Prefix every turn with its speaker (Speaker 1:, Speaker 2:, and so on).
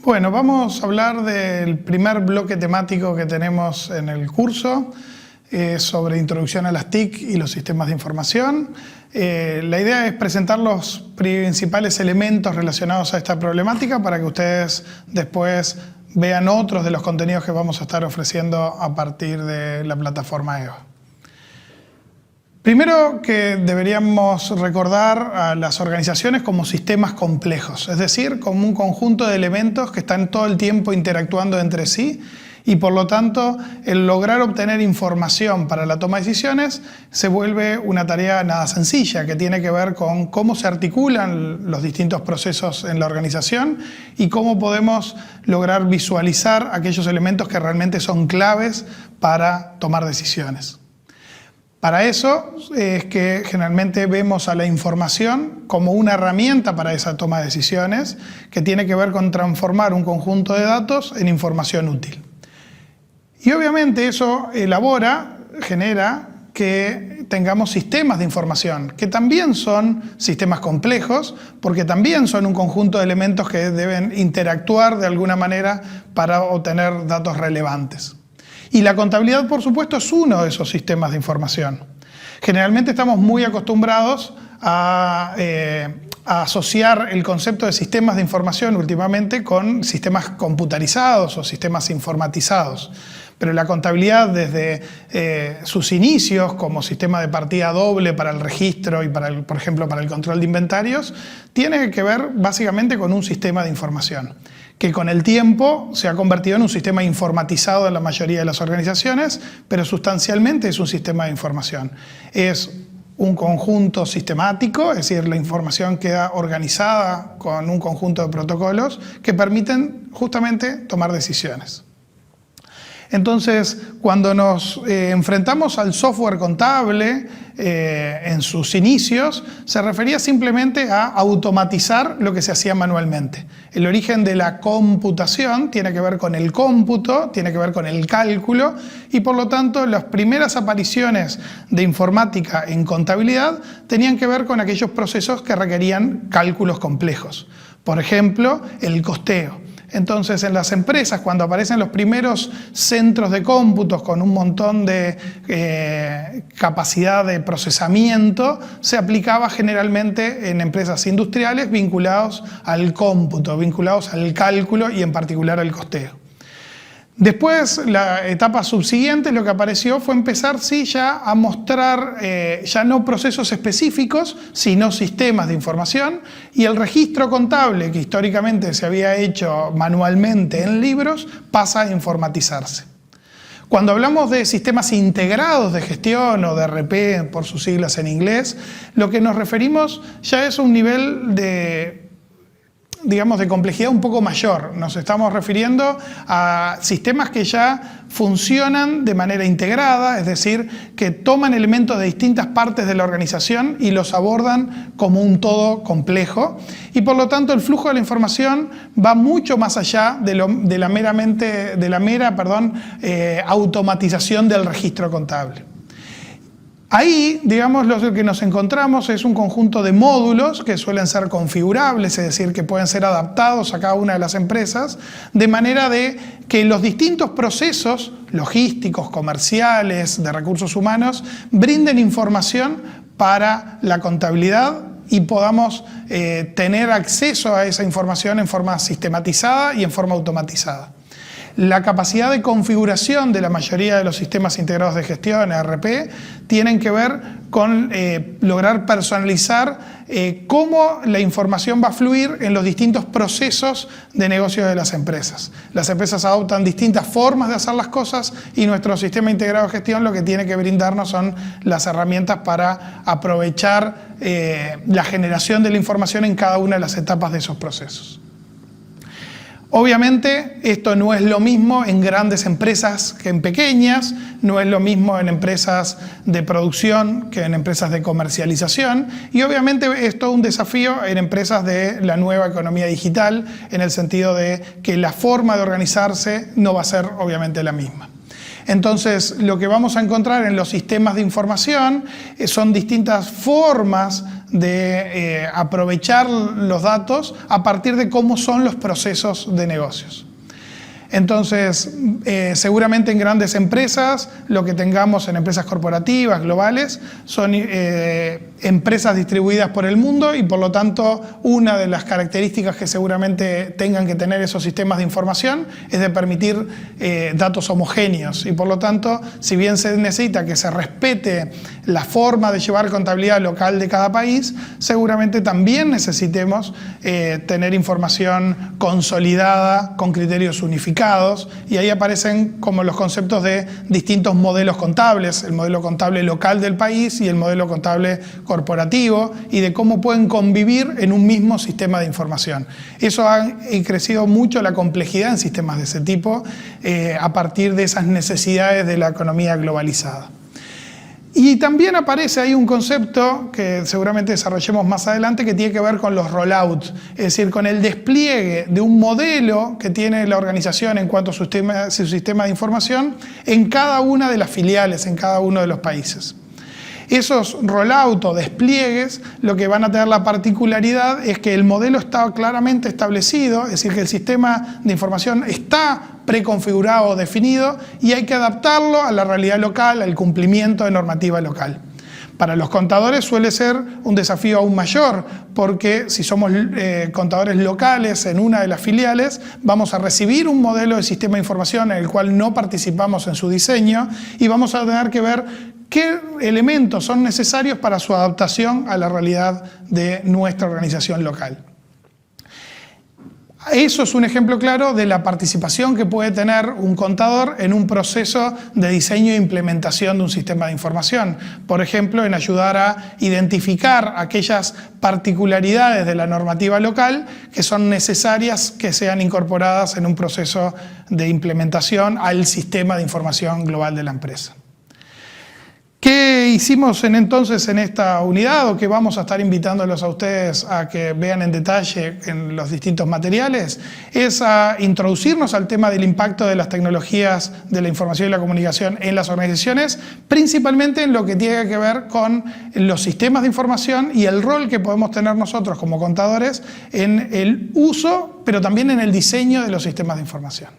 Speaker 1: Bueno, vamos a hablar del primer bloque temático que tenemos en el curso, sobre introducción a las TIC y los sistemas de información. La idea es presentar los principales elementos relacionados a esta problemática para que ustedes después vean otros de los contenidos que vamos a estar ofreciendo a partir de la plataforma EVA. Primero que deberíamos recordar a las organizaciones como sistemas complejos, es decir, como un conjunto de elementos que están todo el tiempo interactuando entre sí y por lo tanto el lograr obtener información para la toma de decisiones se vuelve una tarea nada sencilla que tiene que ver con cómo se articulan los distintos procesos en la organización y cómo podemos lograr visualizar aquellos elementos que realmente son claves para tomar decisiones. Para eso es que generalmente vemos a la información como una herramienta para esa toma de decisiones que tiene que ver con transformar un conjunto de datos en información útil. Y obviamente eso genera que tengamos sistemas de información, que también son sistemas complejos, porque también son un conjunto de elementos que deben interactuar de alguna manera para obtener datos relevantes. Y la contabilidad, por supuesto, es uno de esos sistemas de información. Generalmente estamos muy acostumbrados a asociar el concepto de sistemas de información últimamente con sistemas computarizados o sistemas informatizados. Pero la contabilidad desde sus inicios como sistema de partida doble para el registro y por ejemplo para el control de inventarios, tiene que ver básicamente con un sistema de información que con el tiempo se ha convertido en un sistema informatizado en la mayoría de las organizaciones, pero sustancialmente es un sistema de información. Es un conjunto sistemático, es decir, la información queda organizada con un conjunto de protocolos que permiten justamente tomar decisiones. Entonces, cuando nos enfrentamos al software contable en sus inicios, se refería simplemente a automatizar lo que se hacía manualmente. El origen de la computación tiene que ver con el cómputo, tiene que ver con el cálculo y por lo tanto las primeras apariciones de informática en contabilidad tenían que ver con aquellos procesos que requerían cálculos complejos. Por ejemplo, el costeo. Entonces, en las empresas, cuando aparecen los primeros centros de cómputos con un montón de capacidad de procesamiento, se aplicaba generalmente en empresas industriales vinculados al cómputo, vinculados al cálculo y en particular al costeo. Después, la etapa subsiguiente, lo que apareció fue empezar ya a mostrar ya no procesos específicos, sino sistemas de información y el registro contable que históricamente se había hecho manualmente en libros pasa a informatizarse. Cuando hablamos de sistemas integrados de gestión o de ERP por sus siglas en inglés, lo que nos referimos ya es un nivel de complejidad un poco mayor. Nos estamos refiriendo a sistemas que ya funcionan de manera integrada, es decir, que toman elementos de distintas partes de la organización y los abordan como un todo complejo. Y por lo tanto el flujo de la información va mucho más allá de la mera automatización del registro contable. Ahí, lo que nos encontramos es un conjunto de módulos que suelen ser configurables, es decir, que pueden ser adaptados a cada una de las empresas, de manera de que los distintos procesos logísticos, comerciales, de recursos humanos, brinden información para la contabilidad y podamos tener acceso a esa información en forma sistematizada y en forma automatizada. La capacidad de configuración de la mayoría de los sistemas integrados de gestión, ERP, tienen que ver con lograr personalizar cómo la información va a fluir en los distintos procesos de negocio de las empresas. Las empresas adoptan distintas formas de hacer las cosas y nuestro sistema integrado de gestión lo que tiene que brindarnos son las herramientas para aprovechar la generación de la información en cada una de las etapas de esos procesos. Obviamente esto no es lo mismo en grandes empresas que en pequeñas, no es lo mismo en empresas de producción que en empresas de comercialización y obviamente es todo un desafío en empresas de la nueva economía digital en el sentido de que la forma de organizarse no va a ser obviamente la misma. Entonces, lo que vamos a encontrar en los sistemas de información son distintas formas de aprovechar los datos a partir de cómo son los procesos de negocios. Entonces, seguramente en grandes empresas, lo que tengamos en empresas corporativas, globales, son empresas distribuidas por el mundo y por lo tanto una de las características que seguramente tengan que tener esos sistemas de información es de permitir datos homogéneos y por lo tanto, si bien se necesita que se respete la forma de llevar contabilidad local de cada país, seguramente también necesitemos tener información consolidada con criterios unificados y ahí aparecen como los conceptos de distintos modelos contables, el modelo contable local del país y el modelo contable corporativo y de cómo pueden convivir en un mismo sistema de información. Eso ha crecido mucho la complejidad en sistemas de ese tipo a partir de esas necesidades de la economía globalizada. Y también aparece ahí un concepto que seguramente desarrollemos más adelante que tiene que ver con los rollouts, es decir, con el despliegue de un modelo que tiene la organización en cuanto a su sistema de información en cada una de las filiales, en cada uno de los países. Esos rollouts o despliegues lo que van a tener la particularidad es que el modelo está claramente establecido, es decir, que el sistema de información está preconfigurado o definido y hay que adaptarlo a la realidad local, al cumplimiento de normativa local. Para los contadores suele ser un desafío aún mayor porque si somos contadores locales en una de las filiales vamos a recibir un modelo de sistema de información en el cual no participamos en su diseño y vamos a tener que ver qué elementos son necesarios para su adaptación a la realidad de nuestra organización local. Eso es un ejemplo claro de la participación que puede tener un contador en un proceso de diseño e implementación de un sistema de información. Por ejemplo, en ayudar a identificar aquellas particularidades de la normativa local que son necesarias que sean incorporadas en un proceso de implementación al sistema de información global de la empresa. ¿Qué hicimos entonces en esta unidad o qué vamos a estar invitándolos a ustedes a que vean en detalle en los distintos materiales? Es a introducirnos al tema del impacto de las tecnologías de la información y la comunicación en las organizaciones, principalmente en lo que tiene que ver con los sistemas de información y el rol que podemos tener nosotros como contadores en el uso, pero también en el diseño de los sistemas de información.